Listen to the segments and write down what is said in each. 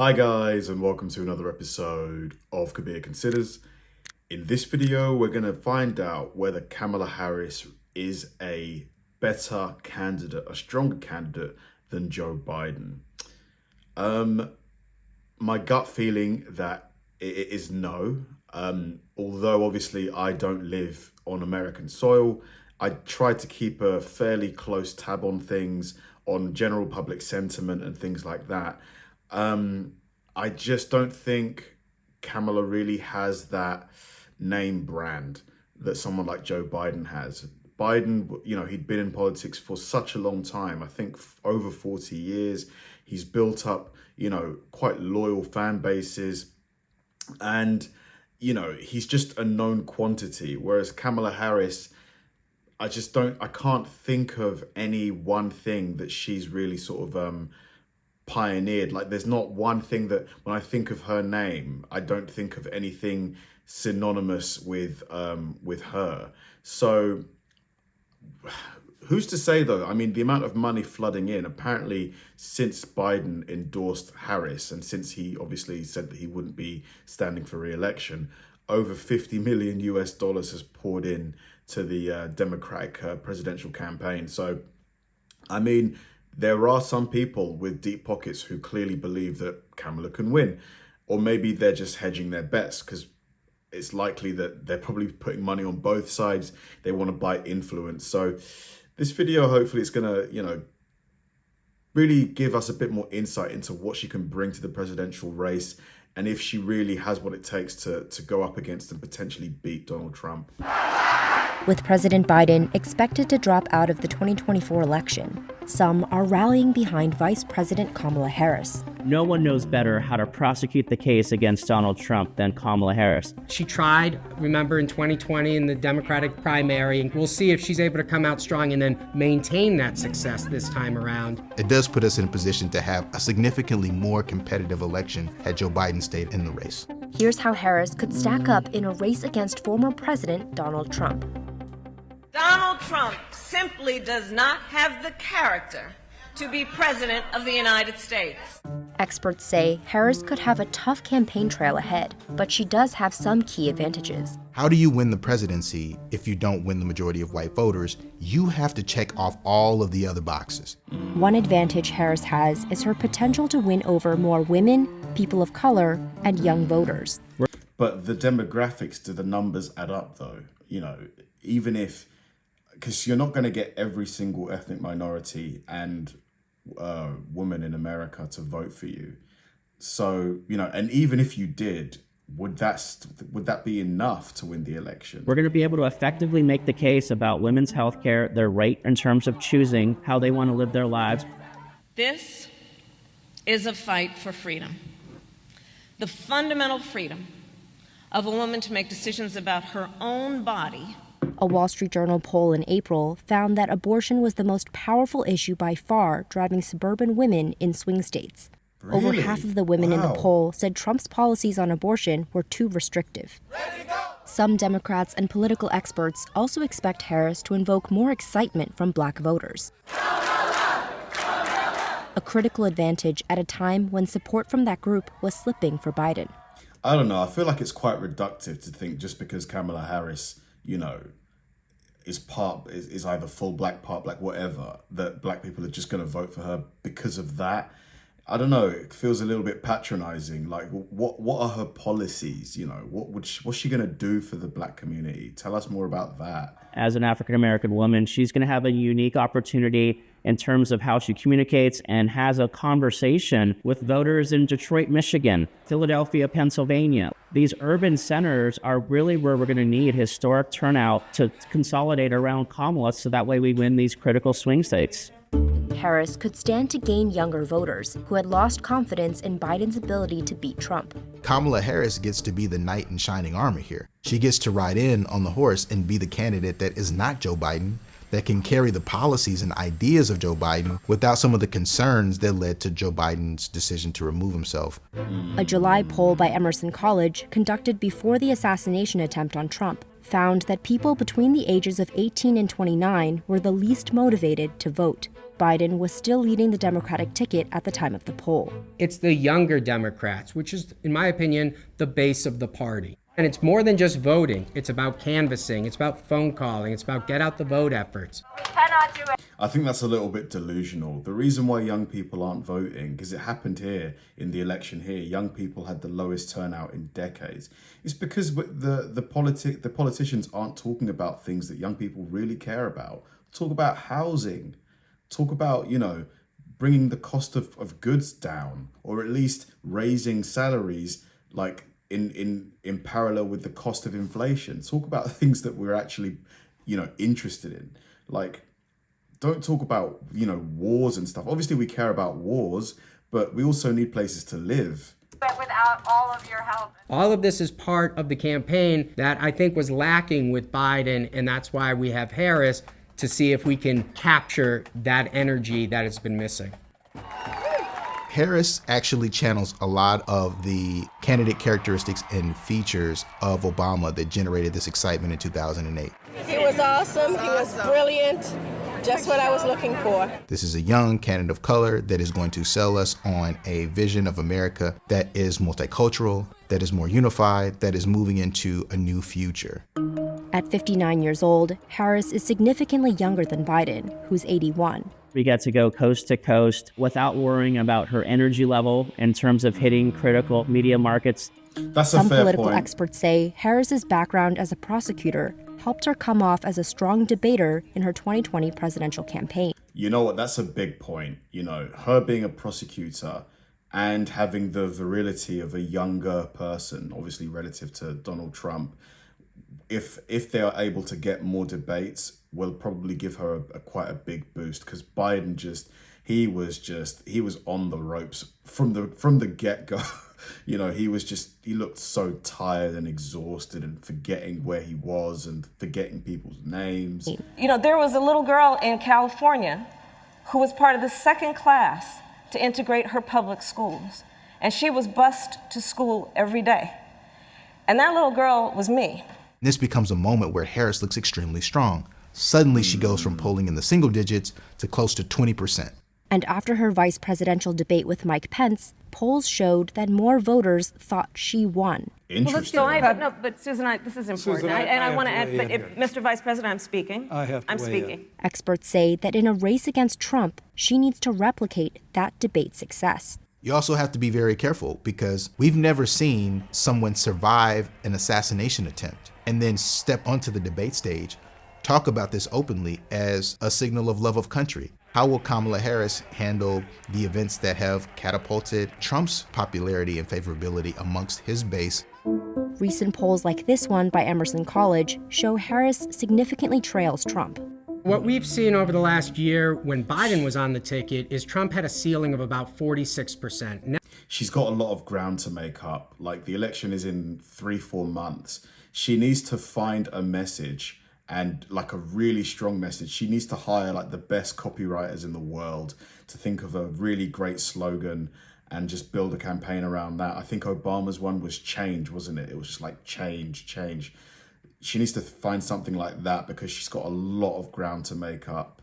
Hi guys, and welcome to another episode of Kabir Considers. In this video, we're going to find out whether Kamala Harris is a better candidate, a stronger candidate than Joe Biden. My gut feeling that it is no. Although obviously I don't live on American soil, I try to keep a fairly close tab on things, on general public sentiment and things like that. I just don't think Kamala really has that name brand that someone like Joe Biden has. Biden, he'd been in politics for such a long time, I think over 40 years. He's built up, quite loyal fan bases. And, he's just a known quantity. Whereas Kamala Harris, I can't think of any one thing that she's really sort of pioneered. Like, there's not one thing that when I think of her name, I don't think of anything synonymous with her. So who's to say though? I mean, the amount of money flooding in, apparently since Biden endorsed Harris and since he obviously said that he wouldn't be standing for re-election, over $50 million has poured in to the Democratic presidential campaign. So, I mean, there are some people with deep pockets who clearly believe that Kamala can win, or maybe they're just hedging their bets because it's likely that they're probably putting money on both sides. They want to buy influence. So this video, hopefully it's going to, really give us a bit more insight into what she can bring to the presidential race and if she really has what it takes to go up against and potentially beat Donald Trump. With President Biden expected to drop out of the 2024 election, some are rallying behind Vice President Kamala Harris. No one knows better how to prosecute the case against Donald Trump than Kamala Harris. She tried, remember, in 2020 in the Democratic primary, and we'll see if she's able to come out strong and then maintain that success this time around. It does put us in a position to have a significantly more competitive election had Joe Biden stayed in the race. Here's how Harris could stack up in a race against former President Donald Trump. Donald Trump simply does not have the character to be president of the United States. Experts say Harris could have a tough campaign trail ahead, but she does have some key advantages. How do you win the presidency if you don't win the majority of white voters? You have to check off all of the other boxes. One advantage Harris has is her potential to win over more women, people of color, and young voters. But the demographics, do the numbers add up though? Even if, because you're not going to get every single ethnic minority and woman in America to vote for you. So, and even if you did, would that be enough to win the election? We're going to be able to effectively make the case about women's health care, their right in terms of choosing how they want to live their lives. This is a fight for freedom. The fundamental freedom of a woman to make decisions about her own body. A Wall Street Journal poll in April found that abortion was the most powerful issue by far driving suburban women in swing states. Really? Over half of the women in the poll said Trump's policies on abortion were too restrictive. Some Democrats and political experts also expect Harris to invoke more excitement from black voters. A critical advantage at a time when support from that group was slipping for Biden. I don't know. I feel like it's quite reductive to think just because Kamala Harris, is either full black, part black, whatever, that black people are just going to vote for her because of that. I don't know. It feels a little bit patronizing. Like, what are her policies? What's she going to do for the black community? Tell us more about that. As an African-American woman, she's going to have a unique opportunity in terms of how she communicates and has a conversation with voters in Detroit, Michigan, Philadelphia, Pennsylvania. These urban centers are really where we're going to need historic turnout to consolidate around Kamala so that way we win these critical swing states. Harris could stand to gain younger voters who had lost confidence in Biden's ability to beat Trump. Kamala Harris gets to be the knight in shining armor here. She gets to ride in on the horse and be the candidate that is not Joe Biden, that can carry the policies and ideas of Joe Biden without some of the concerns that led to Joe Biden's decision to remove himself. A July poll by Emerson College, conducted before the assassination attempt on Trump, found that people between the ages of 18 and 29 were the least motivated to vote. Biden was still leading the Democratic ticket at the time of the poll. It's the younger Democrats, which is, in my opinion, the base of the party. And it's more than just voting. It's about canvassing. It's about phone calling. It's about get out the vote efforts. We cannot do it. I think that's a little bit delusional. The reason why young people aren't voting, because it happened here in the election here, young people had the lowest turnout in decades. It's because the politicians aren't talking about things that young people really care about. Talk about housing. Talk about, bringing the cost of goods down, or at least raising salaries like in parallel with the cost of inflation. Talk about things that we're actually, interested in. Like, don't talk about, wars and stuff. Obviously we care about wars, but we also need places to live. But without all of your help. All of this is part of the campaign that I think was lacking with Biden, and that's why we have Harris, to see if we can capture that energy that has been missing. Harris actually channels a lot of the candidate characteristics and features of Obama that generated this excitement in 2008. He was awesome. He was brilliant. Just what I was looking for. This is a young candidate of color that is going to sell us on a vision of America that is multicultural, that is more unified, that is moving into a new future. At 59 years old, Harris is significantly younger than Biden, who's 81. We get to go coast to coast without worrying about her energy level in terms of hitting critical media markets. That's a Some fair political point. experts say Harris's background as a prosecutor helped her come off as a strong debater in her 2020 presidential campaign. You know what? That's a big point. Her being a prosecutor and having the virility of a younger person, obviously relative to Donald Trump, if they are able to get more debates, will probably give her quite a big boost, because Biden he was on the ropes from the get-go. He looked so tired and exhausted and forgetting where he was and forgetting people's names. There was a little girl in California who was part of the second class to integrate her public schools, and she was bused to school every day. And that little girl was me. This becomes a moment where Harris looks extremely strong. Suddenly she goes from polling in the single digits to close to 20%. And after her vice presidential debate with Mike Pence, polls showed that more voters thought she won. Interesting. Well, let's go. No, but Susan, this is important. Susan, I want to add, but here. Mr. Vice President, I'm speaking. I'm speaking. Experts say that in a race against Trump, she needs to replicate that debate success. You also have to be very careful, because we've never seen someone survive an assassination attempt and then step onto the debate stage, talk about this openly as a signal of love of country. How will Kamala Harris handle the events that have catapulted Trump's popularity and favorability amongst his base? Recent polls like this one by Emerson College show Harris significantly trails Trump. What we've seen over the last year when Biden was on the ticket is Trump had a ceiling of about 46%. Now, she's got a lot of ground to make up. Like, the election is in 3-4 months. She needs to find a message, and like a really strong message. She needs to hire like the best copywriters in the world to think of a really great slogan and just build a campaign around that. I think Obama's one was change, wasn't it? It was just like change. She needs to find something like that, because she's got a lot of ground to make up.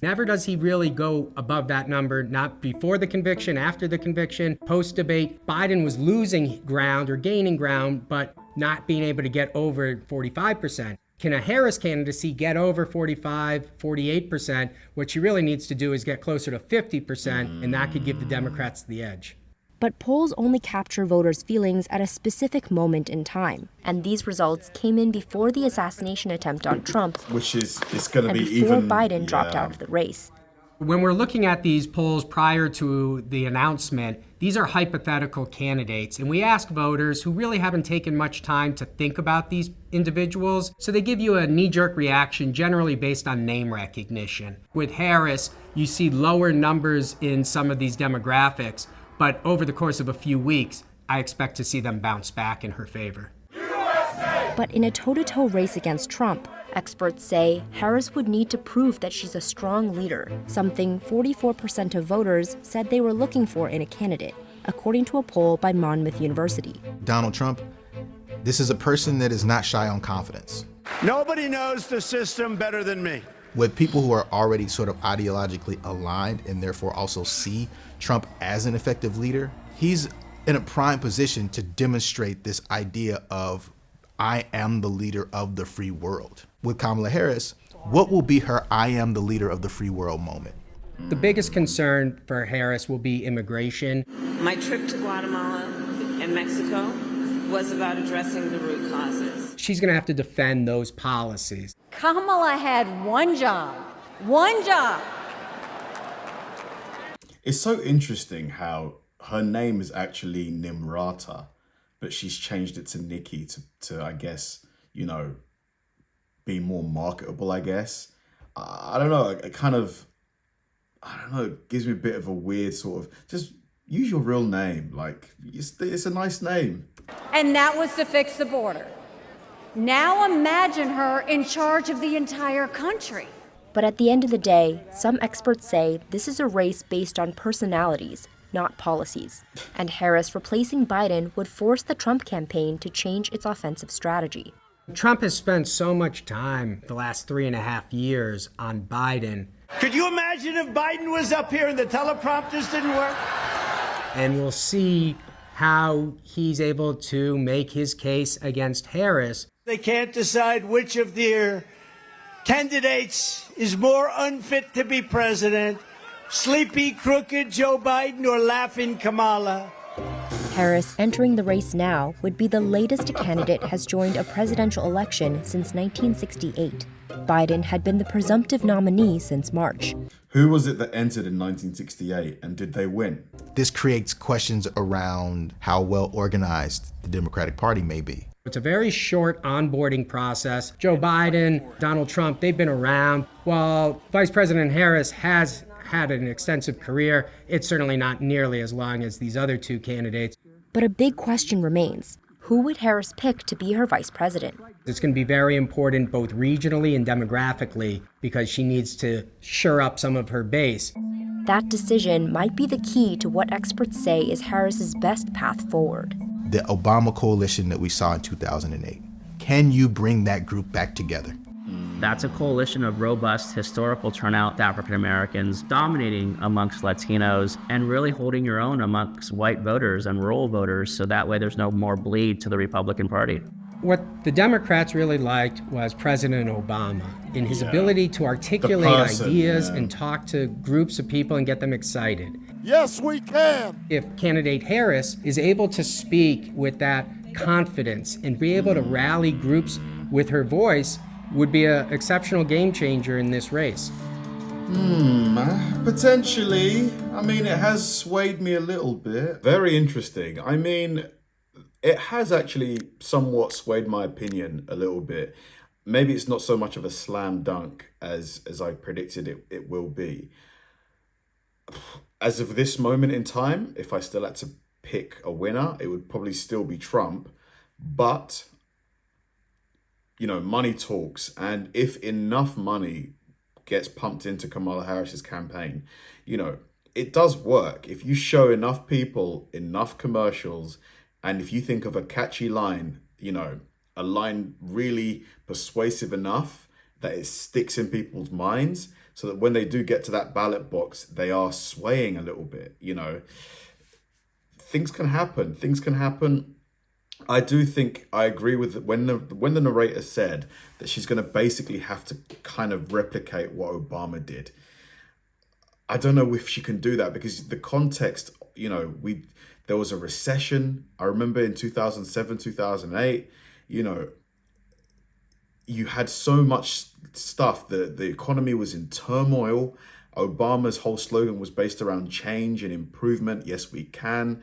never does he really go above that number, not before the conviction, after the conviction, post-debate. Biden was losing ground or gaining ground, but not being able to get over 45%. Can a Harris candidacy get over 45, 48%? What she really needs to do is get closer to 50%, and that could give the Democrats the edge. But polls only capture voters' feelings at a specific moment in time. And these results came in before the assassination attempt on Trump, Which is, it's going to and be before even... Biden dropped out of the race. When we're looking at these polls prior to the announcement, these are hypothetical candidates, and we ask voters who really haven't taken much time to think about these individuals, so they give you a knee-jerk reaction generally based on name recognition. With Harris, you see lower numbers in some of these demographics, but over the course of a few weeks, I expect to see them bounce back in her favor. But in a toe-to-toe race against Trump, experts say Harris would need to prove that she's a strong leader, something 44% of voters said they were looking for in a candidate, according to a poll by Monmouth University. Donald Trump, this is a person that is not shy on confidence. Nobody knows the system better than me. With people who are already sort of ideologically aligned and therefore also see Trump as an effective leader, he's in a prime position to demonstrate this idea of, I am the leader of the free world. With Kamala Harris, what will be her I am the leader of the free world moment? The biggest concern for Harris will be immigration. My trip to Guatemala and Mexico was about addressing the root causes. She's going to have to defend those policies. Kamala had one job. One job. It's so interesting how her name is actually Nimrata, but she's changed it to Nikki to I guess, you know, be more marketable, I guess. I don't know. It kind of, I don't know, it gives me a bit of a weird sort of, just use your real name. Like, it's a nice name. And that was to fix the border. Now imagine her in charge of the entire country. But at the end of the day, some experts say this is a race based on personalities, not policies. And Harris replacing Biden would force the Trump campaign to change its offensive strategy. Trump has spent so much time the last 3.5 years on Biden. Could you imagine if Biden was up here and the teleprompters didn't work? And we'll see how he's able to make his case against Harris. They can't decide which of their candidates is more unfit to be president, sleepy, crooked Joe Biden or laughing Kamala. Harris entering the race now would be the latest a candidate has joined a presidential election since 1968. Biden had been the presumptive nominee since March. Who was it that entered in 1968 and did they win? This creates questions around how well organized the Democratic Party may be. It's a very short onboarding process. Joe Biden, Donald Trump, they've been around. While Vice President Harris has had an extensive career, it's certainly not nearly as long as these other two candidates. But a big question remains. Who would Harris pick to be her vice president? It's going to be very important both regionally and demographically because she needs to shore up some of her base. That decision might be the key to what experts say is Harris's best path forward. The Obama coalition that we saw in 2008. Can you bring that group back together? That's a coalition of robust historical turnout African Americans dominating amongst Latinos and really holding your own amongst white voters and rural voters so that way there's no more bleed to the Republican Party. What the Democrats really liked was President Obama in his ability to articulate ideas and talk to groups of people and get them excited. Yes, we can. If candidate Harris is able to speak with that confidence and be able to rally groups with her voice, would be an exceptional game changer in this race. Potentially. I mean, it has swayed me a little bit. Very interesting. I mean, it has actually somewhat swayed my opinion a little bit. Maybe it's not so much of a slam dunk as I predicted it will be. As of this moment in time, if I still had to pick a winner, it would probably still be Trump. But you know, money talks. And if enough money gets pumped into Kamala Harris's campaign, you know, it does work. If you show enough people, enough commercials, and if you think of a catchy line, you know, a line really persuasive enough that it sticks in people's minds so that when they do get to that ballot box, they are swaying a little bit, you know. Things can happen. Things can happen. I do think I agree with when the narrator said that she's going to basically have to kind of replicate what Obama did. I don't know if she can do that because the context, you know, there was a recession. I remember in 2007, 2008, you know, you had so much stuff. The economy was in turmoil. Obama's whole slogan was based around change and improvement. Yes, we can.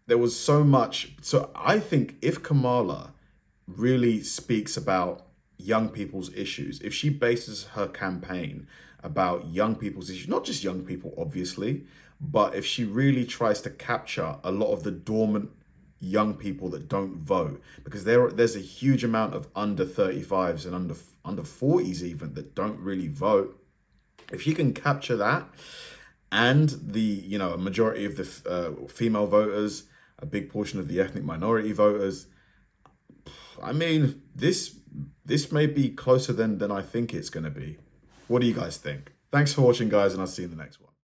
There was so much. So I think if Kamala really speaks about young people's issues, if she bases her campaign about young people's issues, not just young people, obviously, but if she really tries to capture a lot of the dormant young people that don't vote, because there's a huge amount of under 35s and under 40s even that don't really vote. If she can capture that and the, you know, a majority of the female voters, a big portion of the ethnic minority voters, I mean, this this may be closer than I think it's going to be. What do you guys think? Thanks for watching, guys, and I'll see you in the next one.